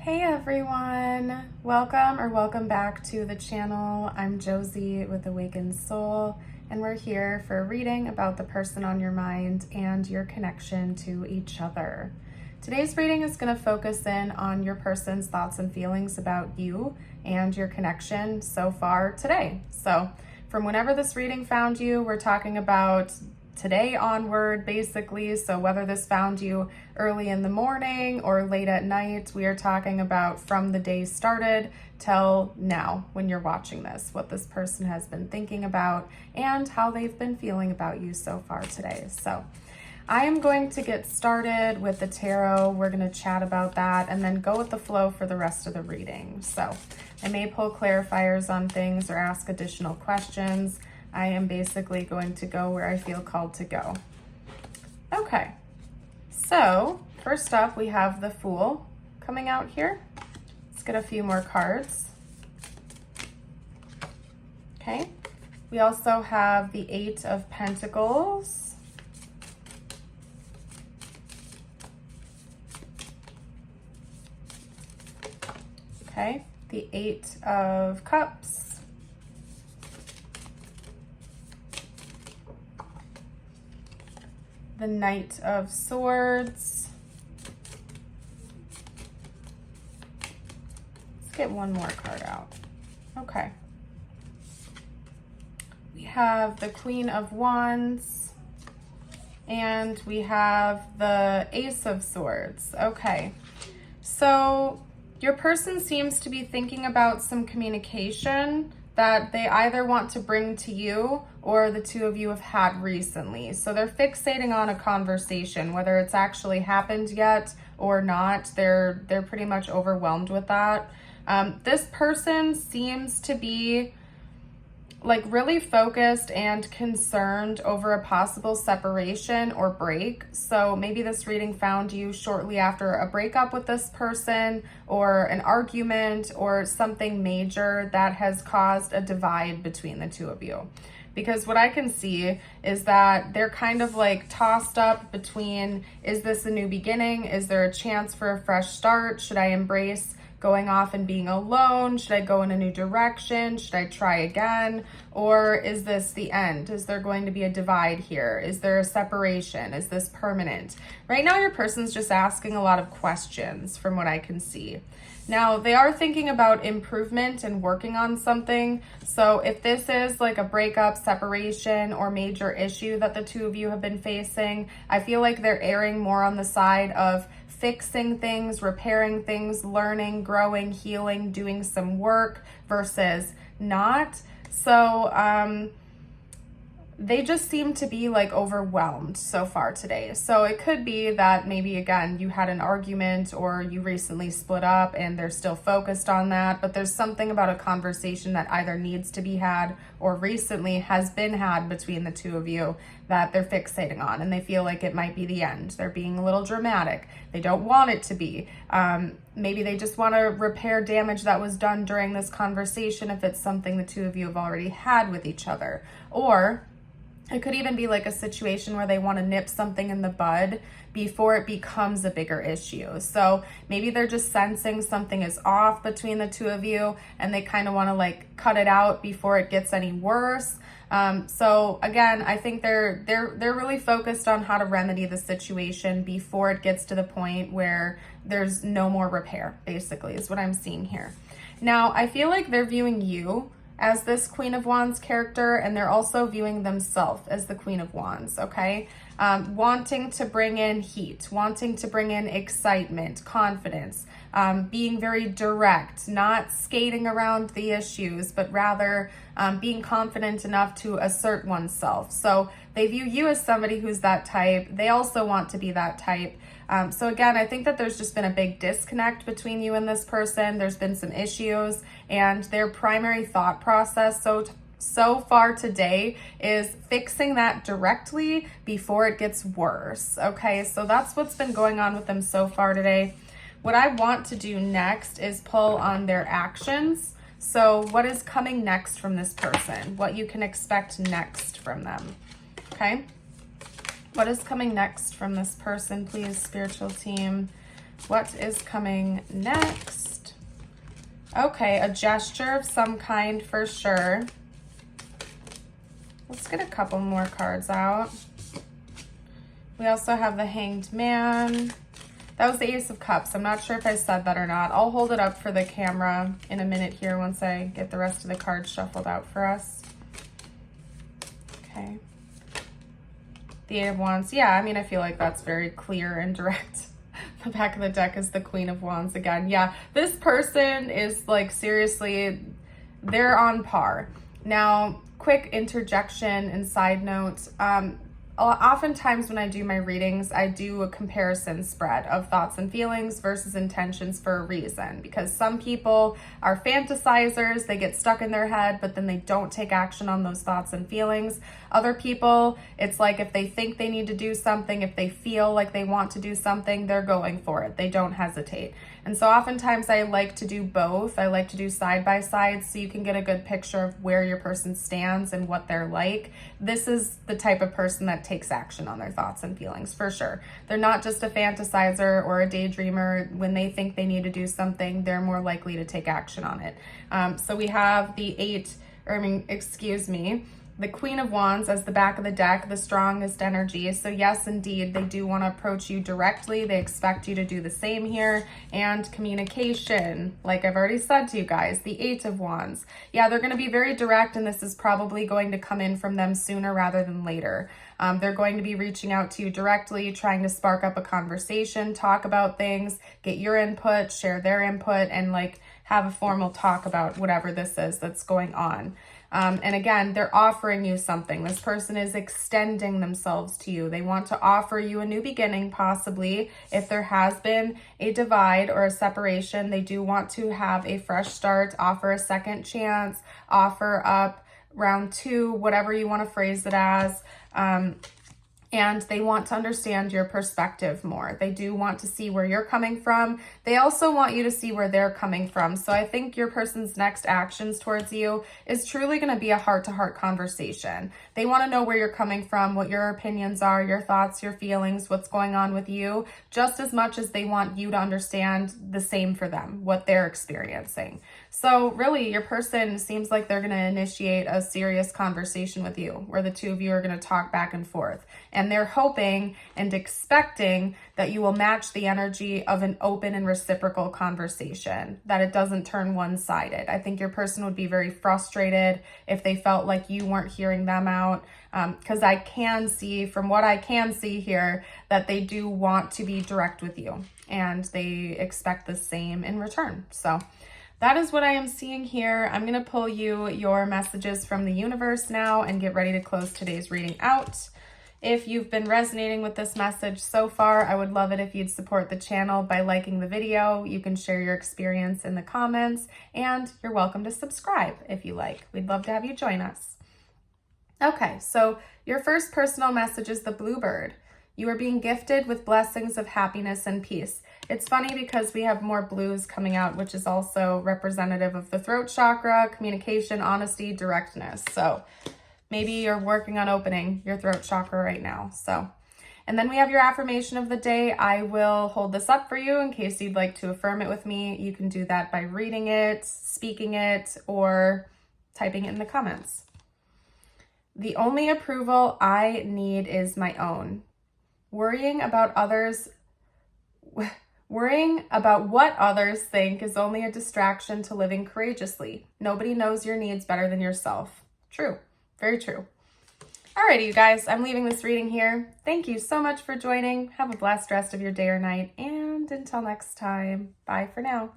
Hey everyone, welcome back to the channel. I'm Josie with Awakened Soul, and we're here for a reading about the person on your mind and your connection to each other. Today's reading is going to focus in on your person's thoughts and feelings about you and your connection so far today. So from whenever this reading found you, we're talking about today onward, basically. So whether this found you early in the morning or late at night, we are talking about from the day started till now when you're watching this, what this person has been thinking about and how they've been feeling about you so far today. So I am going to get started with the tarot. We're going to chat about that and then go with the flow for the rest of the reading. So I may pull clarifiers on things or ask additional questions. I am basically going to go where I feel called to go. Okay, so first up we have the Fool coming out here. Let's get a few more cards. Okay, we also have the Eight of Pentacles. Okay, the Eight of Cups. The Knight of Swords. Let's get one more card out. Okay. We have the Queen of Wands. And we have the Ace of Swords. Okay. So your person seems to be thinking about some communication that they either want to bring to you or the two of you have had recently. So they're fixating on a conversation, whether it's actually happened yet or not. They're pretty much overwhelmed with that. This person seems to be like really focused and concerned over a possible separation or break. So maybe this reading found you shortly after a breakup with this person or an argument or something major that has caused a divide between the two of you. Because what I can see is that they're kind of like tossed up between, is this a new beginning? Is there a chance for a fresh start? Should I embrace going off and being alone? Should I go in a new direction? Should I try again? Or is this the end? Is there going to be a divide here? Is there a separation? Is this permanent? Right now, your person's just asking a lot of questions from what I can see. Now, they are thinking about improvement and working on something. So if this is like a breakup, separation, or major issue that the two of you have been facing, I feel like they're erring more on the side of fixing things, repairing things, learning, growing, healing, doing some work versus not. So they just seem to be like overwhelmed so far today. So it could be that maybe again you had an argument or you recently split up and they're still focused on that, but there's something about a conversation that either needs to be had or recently has been had between the two of you that they're fixating on, and they feel like it might be the end. They're being a little dramatic. They don't want it to be. Maybe they just want to repair damage that was done during this conversation if it's something the two of you have already had with each other. Or it could even be like a situation where they want to nip something in the bud before it becomes a bigger issue. So maybe they're just sensing something is off between the two of you and they kind of want to like cut it out before it gets any worse. So again, I think they're really focused on how to remedy the situation before it gets to the point where there's no more repair, basically, is what I'm seeing here. Now, I feel like they're viewing you as this Queen of Wands character, and they're also viewing themselves as the Queen of Wands, okay? Wanting to bring in heat, wanting to bring in excitement, confidence, being very direct, not skating around the issues, but rather being confident enough to assert oneself. So they view you as somebody who's that type. They also want to be that type. So again, I think that there's just been a big disconnect between you and this person. There's been some issues, and their primary thought process so far today is fixing that directly before it gets worse. Okay, so that's what's been going on with them so far today. What I want to do next is pull on their actions. So what is coming next from this person? What you can expect next from them. Okay. What is coming next from this person, please, spiritual team? What is coming next? Okay, a gesture of some kind for sure. Let's get a couple more cards out. We also have the Hanged Man. That was the Ace of Cups. I'm not sure if I said that or not. I'll hold it up for the camera in a minute here once I get the rest of the cards shuffled out for us. Okay. The Eight of Wands. Yeah, I mean, I feel like that's very clear and direct. The back of the deck is the Queen of Wands again. Yeah, this person is like, seriously, they're on par. Now, quick interjection and side note. Oftentimes when I do my readings, I do a comparison spread of thoughts and feelings versus intentions for a reason, because some people are fantasizers, they get stuck in their head, but then they don't take action on those thoughts and feelings. Other people, it's like if they think they need to do something, if they feel like they want to do something, they're going for it. They don't hesitate. And so oftentimes I like to do both. I like to do side by side so you can get a good picture of where your person stands and what they're like. This is the type of person that takes action on their thoughts and feelings for sure. They're not just a fantasizer or a daydreamer. When they think they need to do something, they're more likely to take action on it. So we have the the Queen of Wands as the back of the deck, the strongest energy. So yes, indeed, they do want to approach you directly. They expect you to do the same here. And communication, like I've already said to you guys, the Eight of Wands. Yeah, they're going to be very direct, and this is probably going to come in from them sooner rather than later. They're going to be reaching out to you directly, trying to spark up a conversation, talk about things, get your input, share their input, and like have a formal talk about whatever this is that's going on. And again, they're offering you something. This person is extending themselves to you. They want to offer you a new beginning, possibly. If there has been a divide or a separation, they do want to have a fresh start, offer a second chance, offer up round two, whatever you want to phrase it as. And they want to understand your perspective more. They do want to see where you're coming from. They also want you to see where they're coming from. So I think your person's next actions towards you is truly going to be a heart-to-heart conversation. They want to know where you're coming from, what your opinions are, your thoughts, your feelings, what's going on with you, just as much as they want you to understand the same for them, what they're experiencing. So really, your person seems like they're going to initiate a serious conversation with you, where the two of you are going to talk back and forth. And they're hoping and expecting that you will match the energy of an open and reciprocal conversation, that it doesn't turn one-sided. I think your person would be very frustrated if they felt like you weren't hearing them out, because I can see, from what I can see here, that they do want to be direct with you, and they expect the same in return. So that is what I am seeing here. I'm going to pull you your messages from the universe now and get ready to close today's reading out. If you've been resonating with this message so far, I would love it if you'd support the channel by liking the video. You can share your experience in the comments, and you're welcome to subscribe if you like. We'd love to have you join us. Okay, so your first personal message is the Bluebird. You are being gifted with blessings of happiness and peace. It's funny because we have more blues coming out, which is also representative of the throat chakra, communication, honesty, directness. So maybe you're working on opening your throat chakra right now. And then we have your affirmation of the day. I will hold this up for you in case you'd like to affirm it with me. You can do that by reading it, speaking it, or typing it in the comments. The only approval I need is my own. Worrying about what others think is only a distraction to living courageously. Nobody knows your needs better than yourself. True. Very true. Alrighty, you guys, I'm leaving this reading here. Thank you so much for joining. Have a blessed rest of your day or night. And until next time, bye for now.